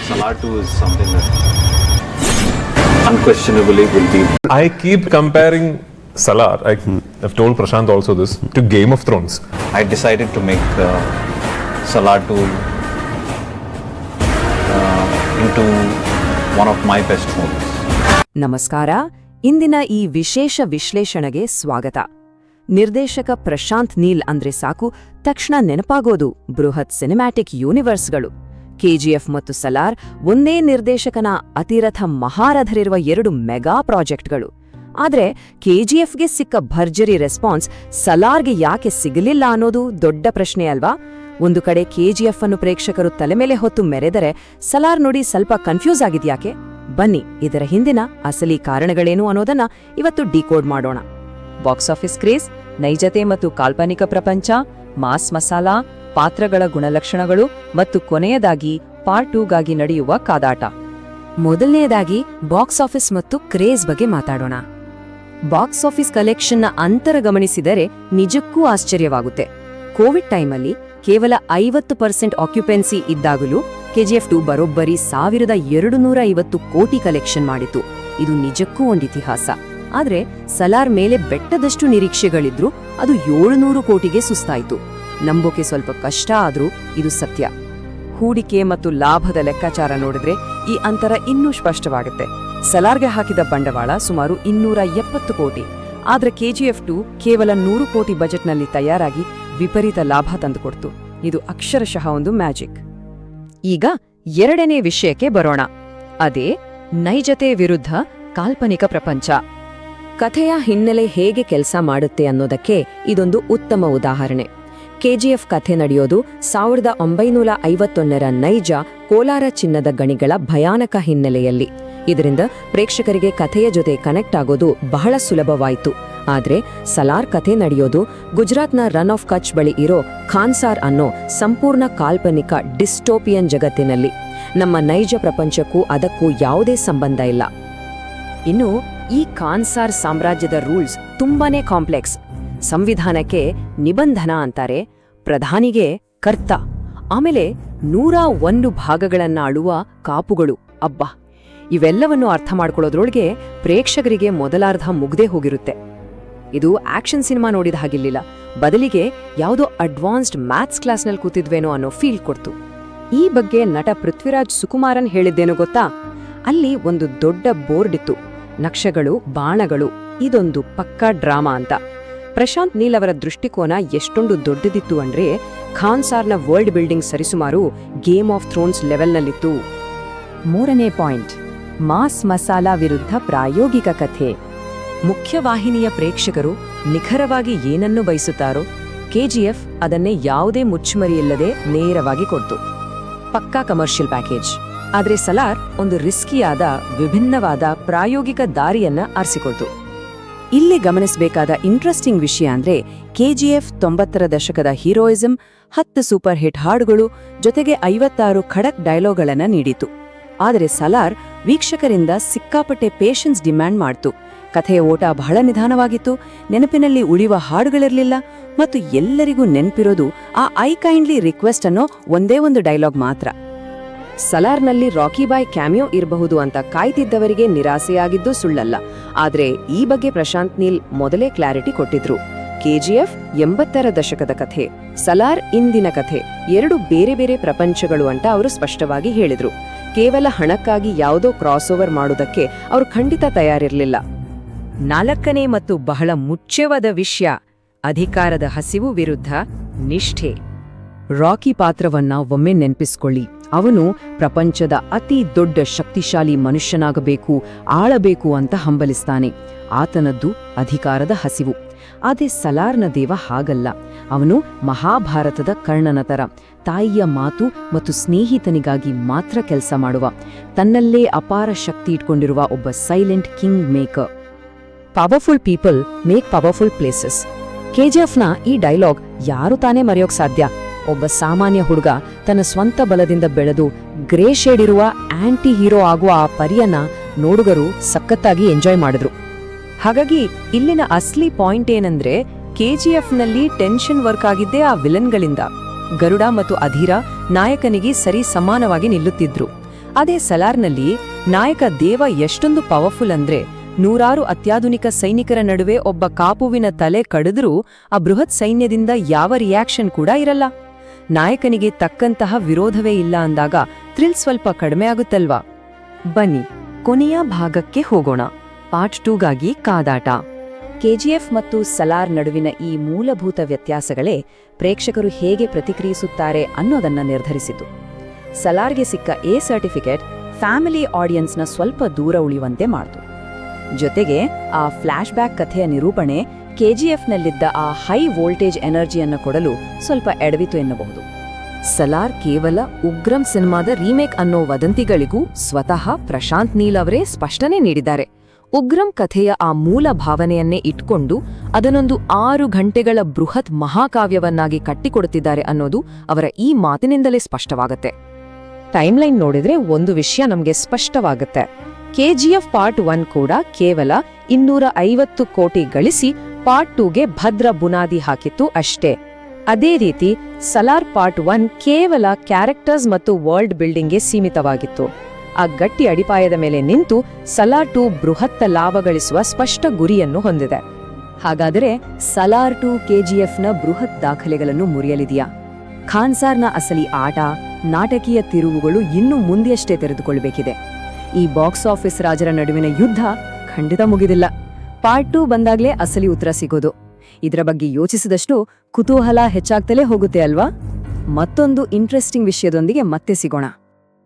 Salar 2 is something that unquestionably will be. I keep comparing Salar, I've told Prashant also this, to Game of Thrones. I decided to make Salar 2 into one of my best movies. ನಮಸ್ಕಾರ. ಇಂದಿನ ಈ ವಿಶೇಷ ವಿಶ್ಲೇಷಣೆಗೆ ಸ್ವಾಗತ. ನಿರ್ದೇಶಕ ಪ್ರಶಾಂತ್ ನೀಲ್ ಅಂದ್ರೆ ಸಾಕು ತಕ್ಷಣ ನೆನಪಾಗೋದು ಬೃಹತ್ ಸಿನಿಮ್ಯಾಟಿಕ್ ಯೂನಿವರ್ಸ್ಗಳು. ಕೆಜಿಎಫ್ ಮತ್ತು ಸಲಾರ್ ಒಂದೇ ನಿರ್ದೇಶಕನ ಅತಿರಥ ಮಹಾರಥರಿರುವ ಎರಡು ಮೆಗಾ ಪ್ರಾಜೆಕ್ಟ್ಗಳು. ಆದ್ರೆ ಕೆಜಿಎಫ್ಗೆ ಸಿಕ್ಕ ಭರ್ಜರಿ ರೆಸ್ಪಾನ್ಸ್ ಸಲಾರ್ಗೆ ಯಾಕೆ ಸಿಗಲಿಲ್ಲ ಅನ್ನೋದು ದೊಡ್ಡ ಪ್ರಶ್ನೆ ಅಲ್ವಾ? ಒಂದು ಕಡೆ ಕೆಜಿಎಫ್ ಅನ್ನು ಪ್ರೇಕ್ಷಕರು ತಲೆಮೇಲೆ ಹೊತ್ತು ಮೆರೆದರೆ ಸಲಾರ್ ನೋಡಿ ಸ್ವಲ್ಪ ಕನ್ಫ್ಯೂಸ್ ಆಗಿದ್ಯಾಕೆ? ಬನ್ನಿ ಇದರ ಹಿಂದಿನ ಅಸಲಿ ಕಾರಣಗಳೇನು ಅನ್ನೋದನ್ನ ಇವತ್ತು ಡಿಕೋಡ್ ಮಾಡೋಣ. ಬಾಕ್ಸ್ ಆಫೀಸ್ ಕ್ರೇಜ್, ನೈಜತೆ ಮತ್ತು ಕಾಲ್ಪನಿಕ ಪ್ರಪಂಚ, ಮಾಸ್ ಮಸಾಲಾ, ಪಾತ್ರಗಳ ಗುಣಲಕ್ಷಣಗಳು ಮತ್ತು ಕೊನೆಯದಾಗಿ ಪಾರ್ಟ್ 2ಗಾಗಿ ನಡೆಯುವ ಕಾದಾಟ. ಮೊದಲನೆಯದಾಗಿ ಬಾಕ್ಸ್ ಆಫೀಸ್ ಮತ್ತು ಕ್ರೇಜ್ ಬಗ್ಗೆ ಮಾತಾಡೋಣ. ಬಾಕ್ಸ್ ಆಫೀಸ್ ಕಲೆಕ್ಷನ್ನ ಅಂತರ ಗಮನಿಸಿದರೆ ನಿಜಕ್ಕೂ ಆಶ್ಚರ್ಯವಾಗುತ್ತೆ. ಕೋವಿಡ್ ಟೈಮಲ್ಲಿ ಕೇವಲ 50% ಆಕ್ಯುಪೆನ್ಸಿ ಇದ್ದಾಗಲೂ ಕೆಜಿಎಫ್ 2 ಬರೋಬ್ಬರಿ 1250 ಕೋಟಿ ಕಲೆಕ್ಷನ್ ಮಾಡಿತು. ಇದು ನಿಜಕ್ಕೂ ಒಂದು ಇತಿಹಾಸ. ಆದ್ರೆ ಸಲಾರ್ ಮೇಲೆ ಬೆಟ್ಟದಷ್ಟು ನಿರೀಕ್ಷೆಗಳಿದ್ರು ಅದು 700 ಕೋಟಿಗೆ ಸುಸ್ತಾಯಿತು. ನಂಬೋಕೆ ಸ್ವಲ್ಪ ಕಷ್ಟ ಆದ್ರೂ ಇದು ಸತ್ಯ. ಹೂಡಿಕೆ ಮತ್ತು ಲಾಭದ ಲೆಕ್ಕಾಚಾರ ನೋಡಿದ್ರೆ ಈ ಅಂತರ ಇನ್ನೂ ಸ್ಪಷ್ಟವಾಗುತ್ತೆ. ಸಲಾರ್ಗೆ ಹಾಕಿದ ಬಂಡವಾಳ ಸುಮಾರು 270 ಕೋಟಿ. ಆದ್ರೆ ಕೆಜಿಎಫ್ 2 ಕೇವಲ 100 ಕೋಟಿ ಬಜೆಟ್ನಲ್ಲಿ ತಯಾರಾಗಿ ವಿಪರೀತ ಲಾಭ ತಂದುಕೊಡ್ತು. ಇದು ಅಕ್ಷರಶಃ ಒಂದು ಮ್ಯಾಜಿಕ್. ಈಗ ಎರಡನೇ ವಿಷಯಕ್ಕೆ ಬರೋಣ. ಅದೇ ನೈಜತೆ ವಿರುದ್ಧ ಕಾಲ್ಪನಿಕ ಪ್ರಪಂಚ. ಕಥೆಯ ಹಿನ್ನೆಲೆ ಹೇಗೆ ಕೆಲಸ ಮಾಡುತ್ತೆ ಅನ್ನೋದಕ್ಕೆ ಇದೊಂದು ಉತ್ತಮ ಉದಾಹರಣೆ. ಕೆಜಿಎಫ್ ಕಥೆ ನಡೆಯೋದು 1951ರ ನೈಜ ಕೋಲಾರ ಚಿನ್ನದ ಗಣಿಗಳ ಭಯಾನಕ ಹಿನ್ನೆಲೆಯಲ್ಲಿ. ಇದರಿಂದ ಪ್ರೇಕ್ಷಕರಿಗೆ ಕಥೆಯ ಜೊತೆ ಕನೆಕ್ಟ್ ಆಗೋದು ಬಹಳ ಸುಲಭವಾಯಿತು. ಆದ್ರೆ ಸಲಾರ್ ಕಥೆ ನಡೆಯೋದು ಗುಜರಾತ್ನ ರನ್ ಆಫ್ ಕಚ್ ಬಳಿ ಇರೋ ಖಾನ್ಸಾರ್ ಅನ್ನೋ ಸಂಪೂರ್ಣ ಕಾಲ್ಪನಿಕ ಡಿಸ್ಟೋಪಿಯನ್ ಜಗತ್ತಿನಲ್ಲಿ. ನಮ್ಮ ನೈಜ ಪ್ರಪಂಚಕ್ಕೂ ಅದಕ್ಕೂ ಯಾವುದೇ ಸಂಬಂಧ ಇಲ್ಲ. ಇನ್ನು ಈ ಖಾನ್ಸಾರ್ ಸಾಮ್ರಾಜ್ಯದ ರೂಲ್ಸ್ ತುಂಬಾನೇ ಕಾಂಪ್ಲೆಕ್ಸ್. ಸಂವಿಧಾನಕ್ಕೆ ನಿಬಂಧನ ಅಂತಾರೆ, ಪ್ರಧಾನಿಗೆ ಕರ್ತ, ಆಮೇಲೆ 101 ಭಾಗಗಳನ್ನ ಆಳುವ ಕಾಪುಗಳು. ಅಬ್ಬಾ, ಇವೆಲ್ಲವನ್ನು ಅರ್ಥ ಮಾಡ್ಕೊಳ್ಳೋದ್ರೊಳಗೆ ಪ್ರೇಕ್ಷಕರಿಗೆ ಮೊದಲಾರ್ಧ ಮುಗ್ದೇ ಹೋಗಿರುತ್ತೆ. ಇದು ಆಕ್ಷನ್ ಸಿನಿಮಾ ನೋಡಿದ ಹಾಗಿರ್ಲಿಲ್ಲ, ಬದಲಿಗೆ ಯಾವುದೋ ಅಡ್ವಾನ್ಸ್ಡ್ ಮ್ಯಾಥ್ಸ್ ಕ್ಲಾಸ್ನಲ್ಲಿ ಕೂತಿದ್ವೇನೋ ಅನ್ನೋ ಫೀಲ್ ಕೊಡ್ತು. ಈ ಬಗ್ಗೆ ನಟ ಪೃಥ್ವಿರಾಜ್ ಸುಕುಮಾರನ್ ಹೇಳಿದ್ದೇನೋ ಗೊತ್ತಾ? ಅಲ್ಲಿ ಒಂದು ದೊಡ್ಡ ಬೋರ್ಡ್ ಇತ್ತು, ನಕ್ಷೆಗಳು, ಬಾಣಗಳು, ಇದೊಂದು ಪಕ್ಕಾ ಡ್ರಾಮಾ ಅಂತ. ಪ್ರಶಾಂತ್ ನೀಲ್ ಅವರ ದೃಷ್ಟಿಕೋನ ಎಷ್ಟೊಂದು ದೊಡ್ಡದಿತ್ತು ಅಂದ್ರೆ ಖಾನ್ಸಾರ್ನ ವರ್ಲ್ಡ್ ಬಿಲ್ಡಿಂಗ್ ಸರಿಸುಮಾರು ಗೇಮ್ ಆಫ್ ಥ್ರೋನ್ಸ್ ಲೆವೆಲ್ನಲ್ಲಿತ್ತು. ಮೂರನೇ ಪಾಯಿಂಟ್, ಮಾಸ್ ಮಸಾಲಾ ವಿರುದ್ಧ ಪ್ರಾಯೋಗಿಕ ಕಥೆ. ಮುಖ್ಯವಾಹಿನಿಯ ಪ್ರೇಕ್ಷಕರು ನಿಖರವಾಗಿ ಏನನ್ನು ಬಯಸುತ್ತಾರೋ ಕೆಜಿಎಫ್ ಅದನ್ನೇ ಯಾವುದೇ ಮುಚ್ಚುಮರಿಯಿಲ್ಲದೆ ನೇರವಾಗಿ ಕೊಡ್ತು. ಪಕ್ಕಾ ಕಮರ್ಷಿಯಲ್ ಪ್ಯಾಕೇಜ್. ಆದ್ರೆ ಸಲಾರ್ ಒಂದು ರಿಸ್ಕಿಯಾದ, ವಿಭಿನ್ನವಾದ ಪ್ರಾಯೋಗಿಕ ದಾರಿಯನ್ನ ಆರಿಸಿಕೊಳ್ತು. ಇಲ್ಲಿ ಗಮನಿಸಬೇಕಾದ ಇಂಟ್ರೆಸ್ಟಿಂಗ್ ವಿಷಯ ಅಂದ್ರೆ ಕೆಜಿಎಫ್ 90ರ ದಶಕದ ಹೀರೋಯಿಸಂ, 10 ಸೂಪರ್ ಹಿಟ್ ಹಾಡುಗಳು, ಜೊತೆಗೆ 56 ಖಡಕ್ ಡೈಲಾಗ್ಗಳನ್ನ ನೀಡಿತು. ಆದರೆ ಸಲಾರ್ ವೀಕ್ಷಕರಿಂದ ಸಿಕ್ಕಾಪಟ್ಟೆ ಪೇಷನ್ಸ್ ಡಿಮ್ಯಾಂಡ್ ಮಾಡ್ತು. ಕಥೆಯ ಓಟ ಬಹಳ ನಿಧಾನವಾಗಿತ್ತು, ನೆನಪಿನಲ್ಲಿ ಉಳಿಯುವ ಹಾಡುಗಳಿರಲಿಲ್ಲ, ಮತ್ತು ಎಲ್ಲರಿಗೂ ನೆನಪಿರೋದು ಆ ಐ ಕೈಂಡ್ಲಿ ರಿಕ್ವೆಸ್ಟ್ ಅನ್ನೋ ಒಂದೇ ಒಂದು ಡೈಲಾಗ್ ಮಾತ್ರ. ಸಲಾರ್ನಲ್ಲಿ ರಾಕಿ ಬಾಯ್ ಕ್ಯಾಮಿಯೋ ಇರಬಹುದು ಅಂತ ಕಾಯ್ತಿದ್ದವರಿಗೆ ನಿರಾಸೆಯಾಗಿದ್ದು ಸುಳ್ಳಲ್ಲ. ಆದ್ರೆ ಈ ಬಗ್ಗೆ ಪ್ರಶಾಂತ್ ನೀಲ್ ಮೊದಲೇ ಕ್ಲಾರಿಟಿ ಕೊಟ್ಟಿದ್ರು. ಕೆಜಿಎಫ್ 80ರ ದಶಕದ ಕಥೆ, ಸಲಾರ್ ಇಂದಿನ ಕಥೆ, ಎರಡು ಬೇರೆ ಬೇರೆ ಪ್ರಪಂಚಗಳು ಅಂತ ಅವರು ಸ್ಪಷ್ಟವಾಗಿ ಹೇಳಿದ್ರು. ಕೇವಲ ಹಣಕ್ಕಾಗಿ ಯಾವುದೋ ಕ್ರಾಸ್ ಓವರ್ ಮಾಡೋದಕ್ಕೆ ಅವರು ಖಂಡಿತ ತಯಾರಿರಲಿಲ್ಲ. ನಾಲ್ಕನೇ ಮತ್ತು ಬಹಳ ಮುಖ್ಯವಾದ ವಿಷಯ, ಅಧಿಕಾರದ ಹಸಿವು ವಿರುದ್ಧ ನಿಷ್ಠೆ. ರಾಕಿ ಪಾತ್ರವನ್ನ ಒಮ್ಮೆ ನೆನ್ಪಿಸ್ಕೊಳ್ಳಿ. ಅವನು ಪ್ರಪಂಚದ ಅತಿ ದೊಡ್ಡ ಶಕ್ತಿಶಾಲಿ ಮನುಷ್ಯನಾಗಬೇಕು, ಆಳಬೇಕು ಅಂತ ಹಂಬಲಿಸ್ತಾನೆ. ಆತನದ್ದು ಅಧಿಕಾರದ ಹಸಿವು. ಆದ್ರೆ ಸಲಾರ್ನ ದೇವ ಹಾಗಲ್ಲ. ಅವನು ಮಹಾಭಾರತದ ಕರ್ಣನ ತರ ತಾಯಿಯ ಮಾತು ಮತ್ತು ಸ್ನೇಹಿತನಿಗಾಗಿ ಮಾತ್ರ ಕೆಲಸ ಮಾಡುವ, ತನ್ನಲ್ಲೇ ಅಪಾರ ಶಕ್ತಿ ಇಟ್ಕೊಂಡಿರುವ ಒಬ್ಬ silent king maker. Powerful people make powerful places. ಕೆಜಿಎಫ್ನ ಈ ಡೈಲಾಗ್ ಯಾರು ತಾನೇ ಮರೆಯೋಕ್ ಸಾಧ್ಯ? ಒಬ್ಬ ಸಾಮಾನ್ಯ ಹುಡುಗ ತನ್ನ ಸ್ವಂತ ಬಲದಿಂದ ಬೆಳೆದು ಗ್ರೇ ಶೇಡ್ ಇರುವ ಆಂಟಿ ಹೀರೋ ಆಗುವ ಆ ಪರಿಯನ್ನ ನೋಡುಗರು ಸಖತ್ತಾಗಿ ಎಂಜಾಯ್ ಮಾಡಿದ್ರು. ಹಾಗಾಗಿ ಇಲ್ಲಿನ ಅಸ್ಲಿ ಪಾಯಿಂಟ್ ಏನಂದ್ರೆ ಕೆಜಿಎಫ್ನಲ್ಲಿ ಟೆನ್ಷನ್ ವರ್ಕ್ ಆಗಿದ್ದೇ ಆ ವಿಲನ್ಗಳಿಂದ. ಗರುಡ ಮತ್ತು ಅಧೀರ ನಾಯಕನಿಗೆ ಸರಿ ಸಮಾನವಾಗಿ ನಿಲ್ಲುತ್ತಿದ್ರು. ಅದೇ ಸಲಾರ್ನಲ್ಲಿ ನಾಯಕ ದೇವ ಎಷ್ಟೊಂದು ಪವರ್ಫುಲ್ ಅಂದ್ರೆ ನೂರಾರು ಅತ್ಯಾಧುನಿಕ ಸೈನಿಕರ ನಡುವೆ ಒಬ್ಬ ಕಾಪುವಿನ ತಲೆ ಕಡಿದ್ರೂ ಆ ಬೃಹತ್ ಸೈನ್ಯದಿಂದ ಯಾವ ರಿಯಾಕ್ಷನ್ ಕೂಡ ಇರಲ್ಲ. ನಾಯಕನಿಗೆ ತಕ್ಕಂತಹ ವಿರೋಧವೇ ಇಲ್ಲ ಅಂದಾಗ ಥ್ರಿಲ್ ಸ್ವಲ್ಪ ಕಡಿಮೆ ಆಗುತ್ತಲ್ವಾ? ಬನ್ನಿ ಕೊನೆಯ ಭಾಗಕ್ಕೆ ಹೋಗೋಣ. ಪಾರ್ಟ್ 2ಗಾಗಿ ಕಾದಾಟ. ಕೆಜಿಎಫ್ ಮತ್ತು ಸಲಾರ್ ನಡುವಿನ ಈ ಮೂಲಭೂತ ವ್ಯತ್ಯಾಸಗಳೇ ಪ್ರೇಕ್ಷಕರು ಹೇಗೆ ಪ್ರತಿಕ್ರಿಯಿಸುತ್ತಾರೆ ಅನ್ನೋದನ್ನ ನಿರ್ಧರಿಸಿತು. ಸಲಾರ್ಗೆ ಸಿಕ್ಕ ಎ ಸರ್ಟಿಫಿಕೇಟ್ ಫ್ಯಾಮಿಲಿ ಆಡಿಯನ್ಸ್ನ ಸ್ವಲ್ಪ ದೂರ ಉಳಿಯುವಂತೆ ಮಾಡಿತು. ಜೊತೆಗೆ ಆ ಫ್ಲಾಶ್ ಬ್ಯಾಕ್ ಕಥೆಯ ನಿರೂಪಣೆ ಕೆಜಿಎಫ್ನಲ್ಲಿದ್ದ ಆ ಹೈ ವೋಲ್ಟೇಜ್ ಎನರ್ಜಿಯನ್ನು ಕೊಡಲು ಸ್ವಲ್ಪ ಎಡವಿತು ಎನ್ನಬಹುದು. ಸಲಾರ್ ಕೇವಲ ಉಗ್ರಂ ಸಿನಿಮಾದ ರೀಮೇಕ್ ಅನ್ನೋ ವದಂತಿಗಳಿಗೂ ಸ್ವತಃ ಪ್ರಶಾಂತ್ ನೀಲ್ ಅವರೇ ಸ್ಪಷ್ಟನೆ ನೀಡಿದ್ದಾರೆ. ಉಗ್ರಂ ಕಥೆಯ ಆ ಮೂಲ ಭಾವನೆಯನ್ನೇ ಇಟ್ಕೊಂಡು ಅದನ್ನೊಂದು 6 ಗಂಟೆಗಳ ಬೃಹತ್ ಮಹಾಕಾವ್ಯವನ್ನಾಗಿ ಕಟ್ಟಿಕೊಡುತ್ತಿದ್ದಾರೆ ಅನ್ನೋದು ಅವರ ಈ ಮಾತಿನಿಂದಲೇ ಸ್ಪಷ್ಟವಾಗುತ್ತೆ. ಟೈಮ್ಲೈನ್ ನೋಡಿದ್ರೆ ಒಂದು ವಿಷಯ ನಮಗೆ ಸ್ಪಷ್ಟವಾಗುತ್ತೆ. ಕೆಜಿಎಫ್ ಪಾರ್ಟ್ 1 ಕೂಡ ಕೇವಲ 250 ಕೋಟಿ ಗಳಿಸಿ ಪಾರ್ಟ್ 2ಗೆ ಭದ್ರ ಬುನಾದಿ ಹಾಕಿತ್ತು ಅಷ್ಟೇ. ಅದೇ ರೀತಿ ಸಲಾರ್ ಪಾರ್ಟ್ 1 ಕೇವಲ ಕ್ಯಾರೆಕ್ಟರ್ಸ್ ಮತ್ತು ವರ್ಲ್ಡ್ ಬಿಲ್ಡಿಂಗ್ಗೆ ಸೀಮಿತವಾಗಿತ್ತು. ಆ ಗಟ್ಟಿ ಅಡಿಪಾಯದ ಮೇಲೆ ನಿಂತು ಸಲಾರ್ 2 ಬೃಹತ್ತ ಲಾಭ ಗಳಿಸುವ ಸ್ಪಷ್ಟ ಗುರಿಯನ್ನು ಹೊಂದಿದೆ. ಹಾಗಾದರೆ ಸಲಾರ್ 2 ಕೆಜಿಎಫ್ನ ಬೃಹತ್ ದಾಖಲೆಗಳನ್ನು ಮುರಿಯಲಿದೆಯಾ? ಖಾನ್ಸಾರ್ನ ಅಸಲಿ ಆಟ, ನಾಟಕೀಯ ತಿರುವುಗಳು ಇನ್ನೂ ಮುಂದೆಯಷ್ಟೇ ತೆರೆದುಕೊಳ್ಳಬೇಕಿದೆ. ಈ ಬಾಕ್ಸ್ ಆಫೀಸ್ ರಾಜರ ನಡುವಿನ ಯುದ್ಧ ಖಂಡಿತ ಮುಗಿದಿಲ್ಲ. ಪಾರ್ಟ್ 2 ಬಂದಾಗ್ಲೇ ಅಸಲಿ ಉತ್ತರ ಸಿಗೋದು. ಇದರ ಬಗ್ಗೆ ಯೋಚಿಸಿದಷ್ಟು ಕುತೂಹಲ ಹೆಚ್ಚಾಗ್ತಲೇ ಹೋಗುತ್ತೆ ಅಲ್ವಾ? ಮತ್ತೊಂದು ಇಂಟ್ರೆಸ್ಟಿಂಗ್ ವಿಷಯದೊಂದಿಗೆ ಮತ್ತೆ ಸಿಗೋಣ.